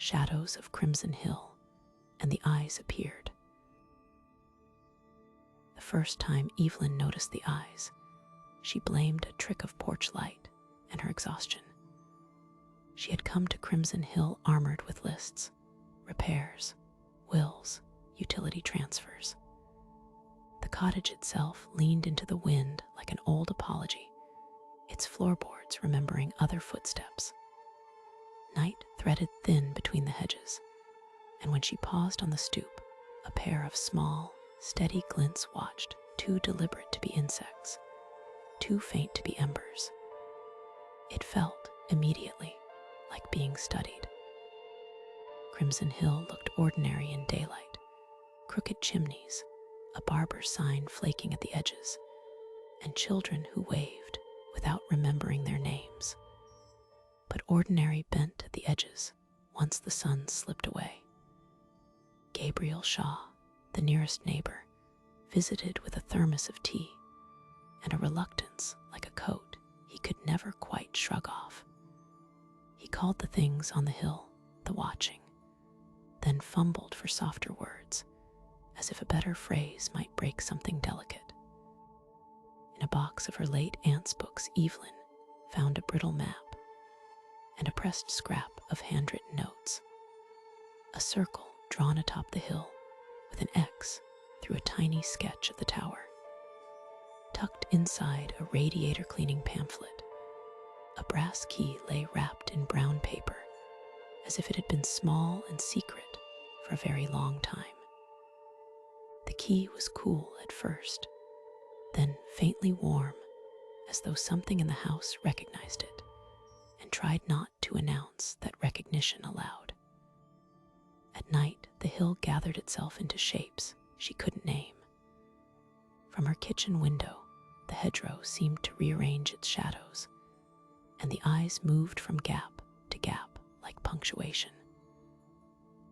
shadows of Crimson Hill, and the eyes appeared. The first time Evelyn noticed the eyes, she blamed a trick of porch light and her exhaustion. She had come to Crimson Hill armored with lists, repairs, wills, utility transfers. The cottage itself leaned into the wind like an old apology, its floorboards remembering other footsteps. Night threaded thin between the hedges, and when she paused on the stoop, a pair of small, steady glints watched, too deliberate to be insects, too faint to be embers. It felt, immediately, like being studied. Crimson Hill looked ordinary in daylight, crooked chimneys, a barber's sign flaking at the edges, and children who waved without remembering their names. But ordinary bent at the edges once the sun slipped away. Gabriel Shaw, the nearest neighbor, visited with a thermos of tea and a reluctance like a coat he could never quite shrug off. He called the things on the hill the watching, then fumbled for softer words, as if a better phrase might break something delicate. In a box of her late aunt's books, Evelyn found a brittle map and a pressed scrap of handwritten notes. A circle drawn atop the hill with an X through a tiny sketch of the tower. Tucked inside a radiator cleaning pamphlet, a brass key lay wrapped in brown paper, as if it had been small and secret for a very long time. The key was cool at first, then faintly warm, as though something in the house recognized it and tried not to announce that recognition aloud. At night, the hill gathered itself into shapes she couldn't name. From her kitchen window, the hedgerow seemed to rearrange its shadows, and the eyes moved from gap to gap like punctuation.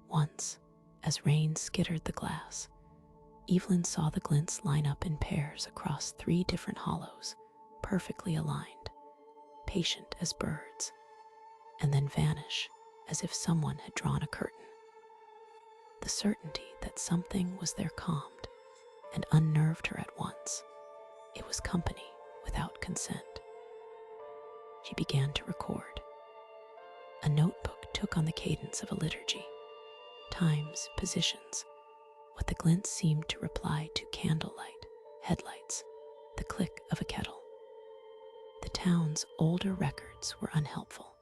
Once, as rain skittered the glass, Evelyn saw the glints line up in pairs across 3 different hollows, perfectly aligned, patient as birds, and then vanish as if someone had drawn a curtain. The certainty that something was there calmed and unnerved her at once. It was company without consent. She began to record. A notebook took on the cadence of a liturgy, times, positions, what the glints seemed to reply to candlelight, headlights, the click of a kettle. The town's older records were unhelpful.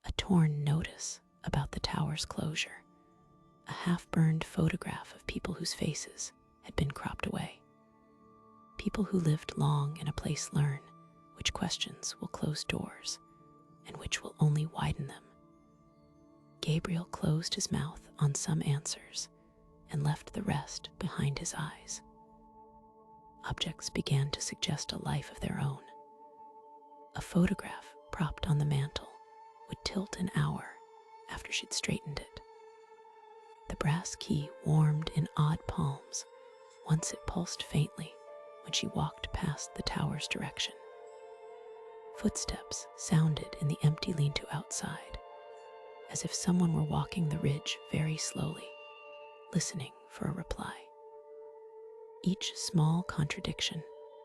A torn notice about the tower's closure, a half-burned photograph of people whose faces had been cropped away. People who lived long in a place learn which questions will close doors and which will only widen them. Gabriel closed his mouth on some answers and left the rest behind his eyes. Objects began to suggest a life of their own. A photograph propped on the mantel would tilt an hour after she'd straightened it. The brass key warmed in odd palms once it pulsed faintly when she walked past the tower's direction. Footsteps sounded in the empty lean-to outside, as if someone were walking the ridge very slowly, listening for a reply. Each small contradiction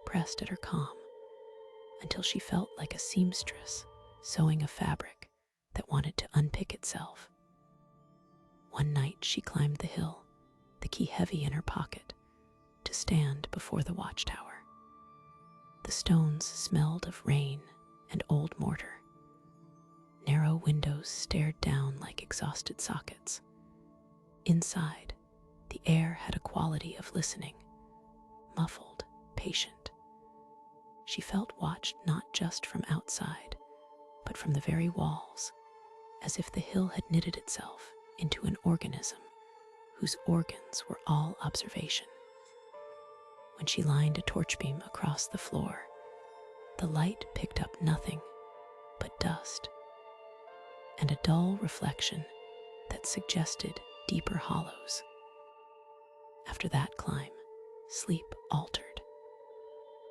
pressed at her calm until she felt like a seamstress sewing a fabric that wanted to unpick itself. One night she climbed the hill, the key heavy in her pocket, to stand before the watchtower. The stones smelled of rain and old mortar. Narrow windows stared down like exhausted sockets. Inside, the air had a quality of listening, muffled, patient. She felt watched not just from outside, but from the very walls, as if the hill had knitted itself into an organism whose organs were all observation. When she lined a torch beam across the floor, the light picked up nothing but dust and a dull reflection that suggested deeper hollows. After that climb, sleep altered.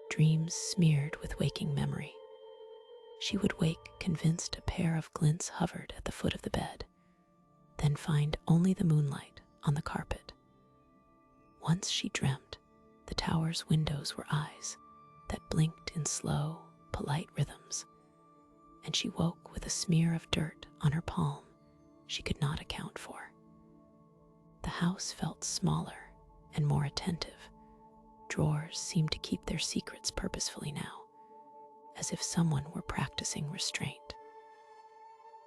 Dreams smeared with waking memory. She would wake convinced a pair of glints hovered at the foot of the bed, then find only the moonlight on the carpet. Once she dreamt the tower's windows were eyes that blinked in slow, polite rhythms, and she woke with a smear of dirt on her palm she could not account for. The house felt smaller and more attentive. Drawers seemed to keep their secrets purposefully now, as if someone were practicing restraint.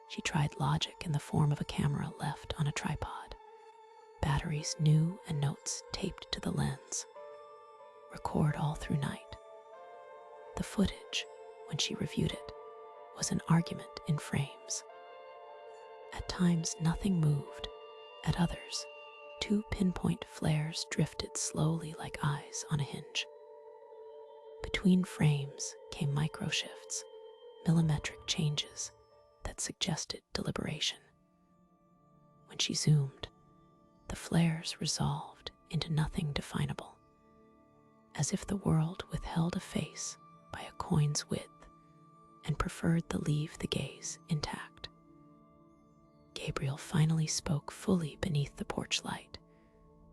She tried logic in the form of a camera left on a tripod, batteries new and notes taped to the lens. Record all through night. The footage, when she reviewed it, was an argument in frames. At times nothing moved, at others, two pinpoint flares drifted slowly like eyes on a hinge. Between frames came micro-shifts, millimetric changes that suggested deliberation. When she zoomed, the flares resolved into nothing definable, as if the world withheld a face by a coin's width and preferred to leave the gaze intact. Gabriel finally spoke fully beneath the porch light,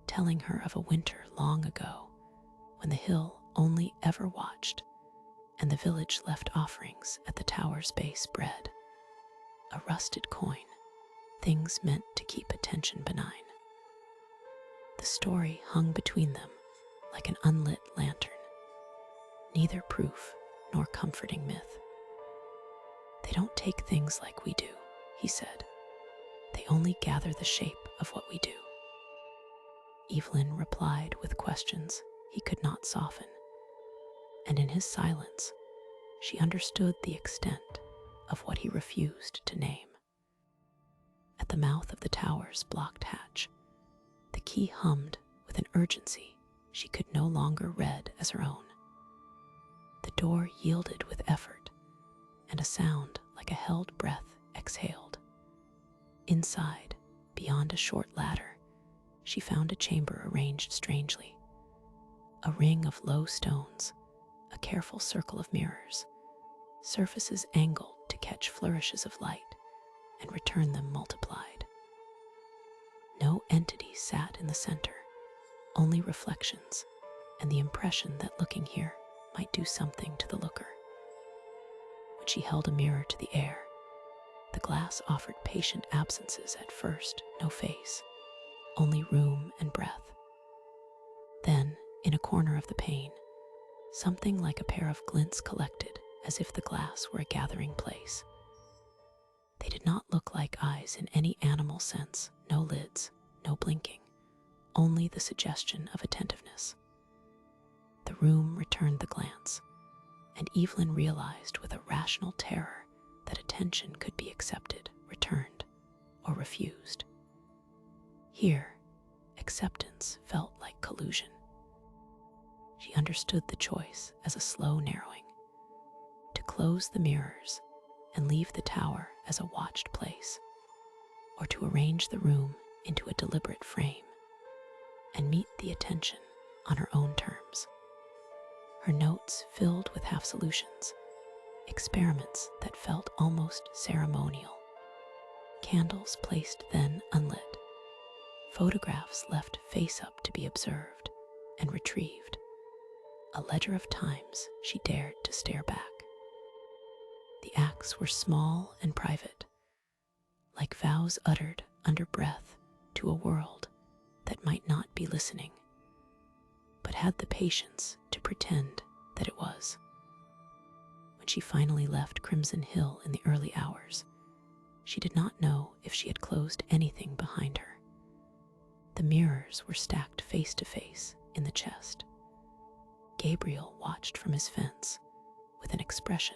telling her of a winter long ago when the hill only ever watched and the village left offerings at the tower's base bread. A rusted coin, things meant to keep attention benign. The story hung between them like an unlit lantern, neither proof nor comforting myth. They don't take things like we do, he said. They only gather the shape of what we do. Evelyn replied with questions he could not soften, and in his silence, she understood the extent of what he refused to name. At the mouth of the tower's blocked hatch, the key hummed with an urgency she could no longer read as her own. The door yielded with effort, and a sound like a held breath exhaled. Inside, beyond a short ladder, she found a chamber arranged strangely. A ring of low stones, a careful circle of mirrors, surfaces angled to catch flourishes of light and return them multiplied. No entity sat in the center, only reflections and the impression that looking here might do something to the looker. When she held a mirror to the air, the glass offered patient absences at first, no face, only room and breath. Then, in a corner of the pane, something like a pair of glints collected as if the glass were a gathering place. They did not look like eyes in any animal sense, no lids, no blinking, only the suggestion of attentiveness. The room returned the glance, and Evelyn realized with a rational terror that attention could be accepted, returned, or refused. Here, acceptance felt like collusion. She understood the choice as a slow narrowing, to close the mirrors and leave the tower as a watched place, or to arrange the room into a deliberate frame and meet the attention on her own terms. Her notes filled with half-solutions, experiments that felt almost ceremonial, candles placed then unlit, photographs left face up to be observed and retrieved, a ledger of times she dared to stare back. The acts were small and private, like vows uttered under breath to a world that might not be listening, but had the patience to pretend that it was. When she finally left Crimson Hill in the early hours, she did not know if she had closed anything behind her. The mirrors were stacked face to face in the chest. Gabriel watched from his fence with an expression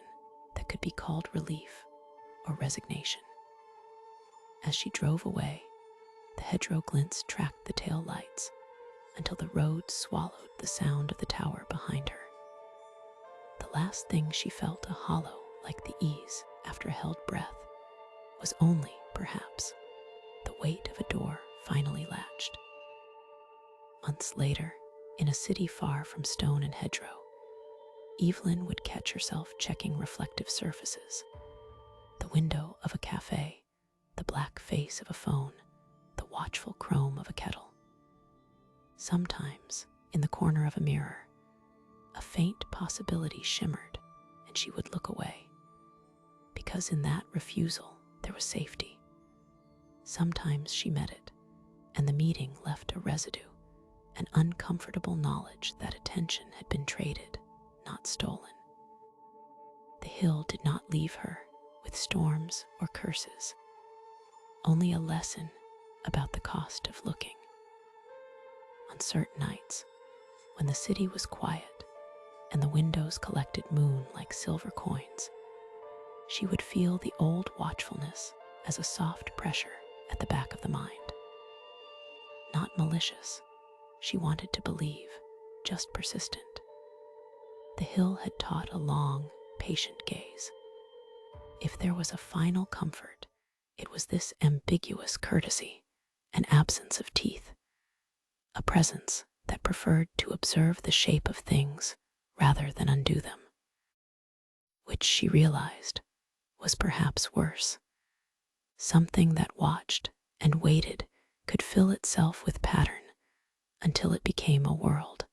that could be called relief or resignation. As she drove away, the hedgerow glints tracked the tail lights until the road swallowed the sound of the tower behind her. The last thing she felt, a hollow like the ease after a held breath, was only, perhaps, the weight of a door finally latched. Months later, in a city far from stone and hedgerow, Evelyn would catch herself checking reflective surfaces, the window of a cafe, the black face of a phone, watchful chrome of a kettle. Sometimes, in the corner of a mirror, a faint possibility shimmered, and she would look away, because in that refusal there was safety. Sometimes she met it, and the meeting left a residue, an uncomfortable knowledge that attention had been traded, not stolen. The hill did not leave her with storms or curses, only a lesson about the cost of looking. On certain nights, when the city was quiet and the windows collected moon like silver coins, she would feel the old watchfulness as a soft pressure at the back of the mind. Not malicious, she wanted to believe, just persistent. The hill had taught a long, patient gaze. If there was a final comfort, it was this ambiguous courtesy, an absence of teeth, a presence that preferred to observe the shape of things rather than undo them, which she realized was perhaps worse. Something that watched and waited could fill itself with pattern until it became a world.